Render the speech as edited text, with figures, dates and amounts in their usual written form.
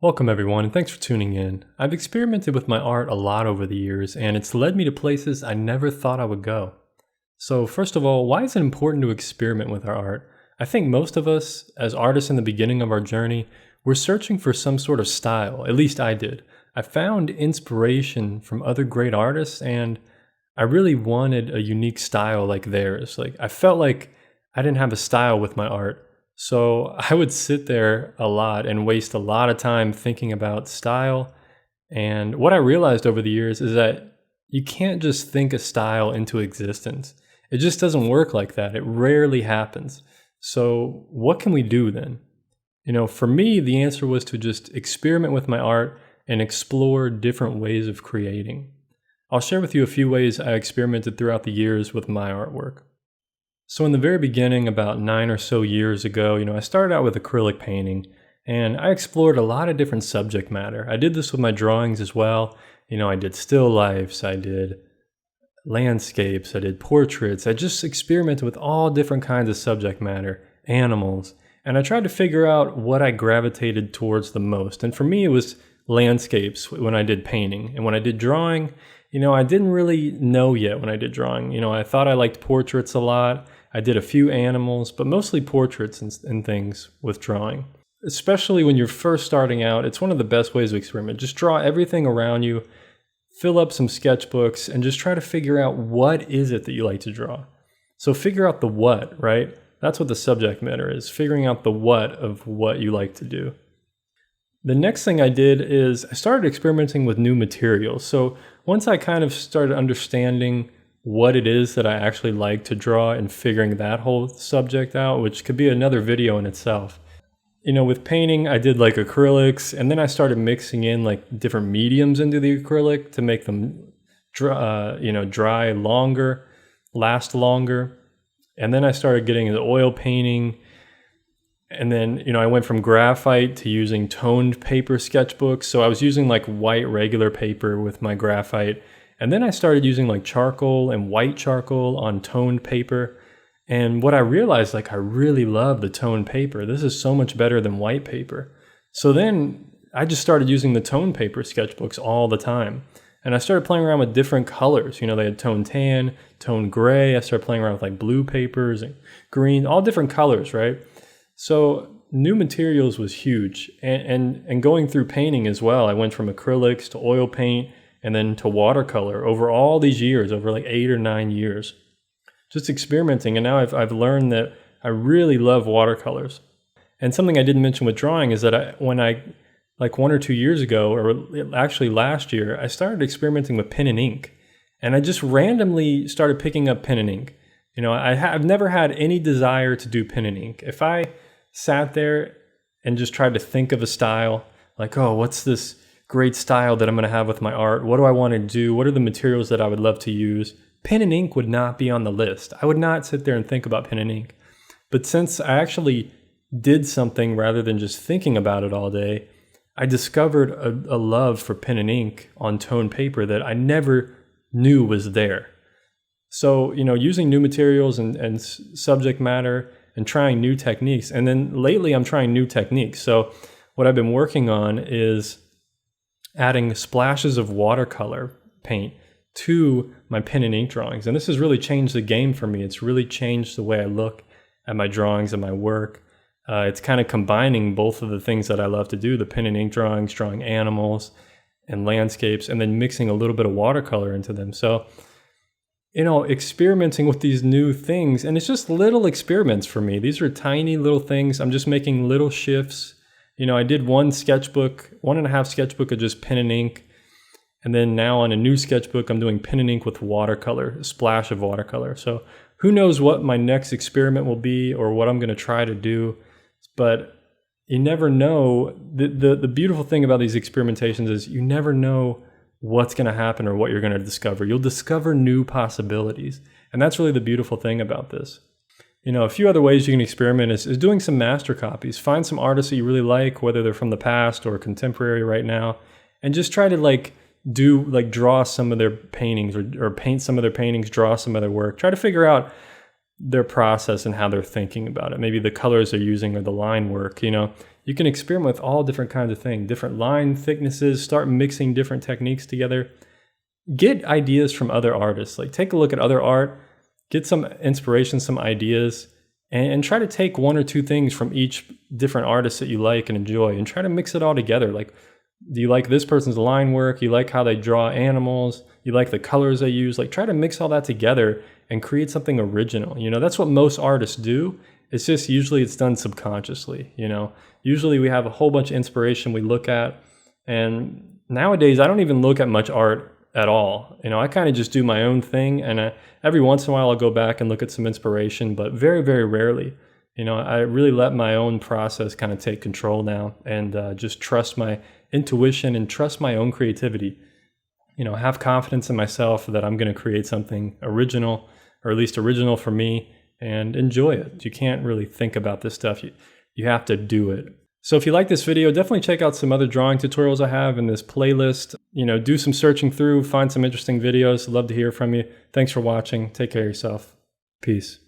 Welcome everyone, and thanks for tuning in. I've experimented with my art a lot over the years, and it's led me to places I never thought I would go. So first of all, why is it important to experiment with our art? I think most of us, as artists in the beginning of our journey, we're searching for some sort of style. At least I did. I found inspiration from other great artists, and I really wanted a unique style like theirs. I felt like I didn't have a style with my art. So I would sit there a lot and waste a lot of time thinking about style. And what I realized over the years is that you can't just think a style into existence. It just doesn't work like that. It rarely happens. So what can we do then? For me, the answer was to just experiment with my art and explore different ways of creating. I'll share with you a few ways I experimented throughout the years with my artwork. So in the very beginning, about 9 or so years ago, I started out with acrylic painting, and I explored a lot of different subject matter. I did this with my drawings as well. I did still lifes, I did landscapes, I did portraits. I just experimented with all different kinds of subject matter, animals, and I tried to figure out what I gravitated towards the most. And for me, it was landscapes when I did painting. And when I did drawing, I didn't really know yet when I did drawing. I thought I liked portraits a lot. I did a few animals, but mostly portraits and things with drawing. Especially when you're first starting out, it's one of the best ways to experiment. Just draw everything around you, fill up some sketchbooks, and just try to figure out what is it that you like to draw. So figure out the what, right? That's what the subject matter is, figuring out the what of what you like to do. The next thing I did is I started experimenting with new materials. So once I kind of started understanding what it is that I actually like to draw and figuring that whole subject out, which could be another video in itself. With painting, I did acrylics, and then I started mixing in different mediums into the acrylic to make them dry longer, last longer. And then I started getting into oil painting. And then, I went from graphite to using toned paper sketchbooks. So I was using white regular paper with my graphite. And then I started using charcoal and white charcoal on toned paper. And what I realized, I really love the toned paper. This is so much better than white paper. So then I just started using the toned paper sketchbooks all the time. And I started playing around with different colors. They had toned tan, toned gray. I started playing around with blue papers and green, all different colors, right? So new materials was huge. And going through painting as well, I went from acrylics to oil paint and then to watercolor over all these years, over 8 or 9 years. Just experimenting, and now I've learned that I really love watercolors. And something I didn't mention with drawing is that when I 1 or 2 years ago, or actually last year, I started experimenting with pen and ink. And I just randomly started picking up pen and ink. I've never had any desire to do pen and ink. If I sat there and just tried to think of a style, what's this great style that I'm going to have with my art? What do I want to do? What are the materials that I would love to use? Pen and ink would not be on the list. I would not sit there and think about pen and ink. But since I actually did something rather than just thinking about it all day, I discovered a love for pen and ink on toned paper that I never knew was there. So, using new materials and subject matter and trying new techniques. And then lately I'm trying new techniques. So what I've been working on is adding splashes of watercolor paint to my pen and ink drawings. And this has really changed the game for me. It's really changed the way I look at my drawings and my work. It's kind of combining both of the things that I love to do, the pen and ink drawings, drawing animals and landscapes, and then mixing a little bit of watercolor into them. So, experimenting with these new things, and it's just little experiments for me. These are tiny little things. I'm just making little shifts. I did one and a half sketchbook of just pen and ink. And then now on a new sketchbook, I'm doing pen and ink with watercolor, a splash of watercolor. So who knows what my next experiment will be or what I'm going to try to do. But you never know. The beautiful thing about these experimentations is you never know what's going to happen or what you're going to discover. You'll discover new possibilities. And that's really the beautiful thing about this. A few other ways you can experiment is doing some master copies. Find some artists that you really like, whether they're from the past or contemporary right now, and just try to draw some of their paintings or paint some of their paintings, draw some of their work. Try to figure out their process and how they're thinking about it. Maybe the colors they're using or the line work, you know. You can experiment with all different kinds of things, different line thicknesses, start mixing different techniques together. Get ideas from other artists. Like take a look at other art, get some inspiration, some ideas, and try to take one or two things from each different artist that you like and enjoy and try to mix it all together. Like, do you like this person's line work? You like how they draw animals? You like the colors they use? Like try to mix all that together and create something original. You know, that's what most artists do. It's just usually it's done subconsciously, you know. Usually we have a whole bunch of inspiration we look at, and nowadays I don't even look at much art at all. You know, I kind of just do my own thing, and every once in a while I'll go back and look at some inspiration, but very, very rarely. You know, I really let my own process kind of take control now, and just trust my intuition and trust my own creativity. You know, have confidence in myself that I'm going to create something original, or at least original for me, and enjoy it. You can't really think about this stuff. You have to do it. So if you like this video, definitely check out some other drawing tutorials I have in this playlist. You know, do some searching through, find some interesting videos. I'd love to hear from you. Thanks for watching. Take care of yourself. Peace.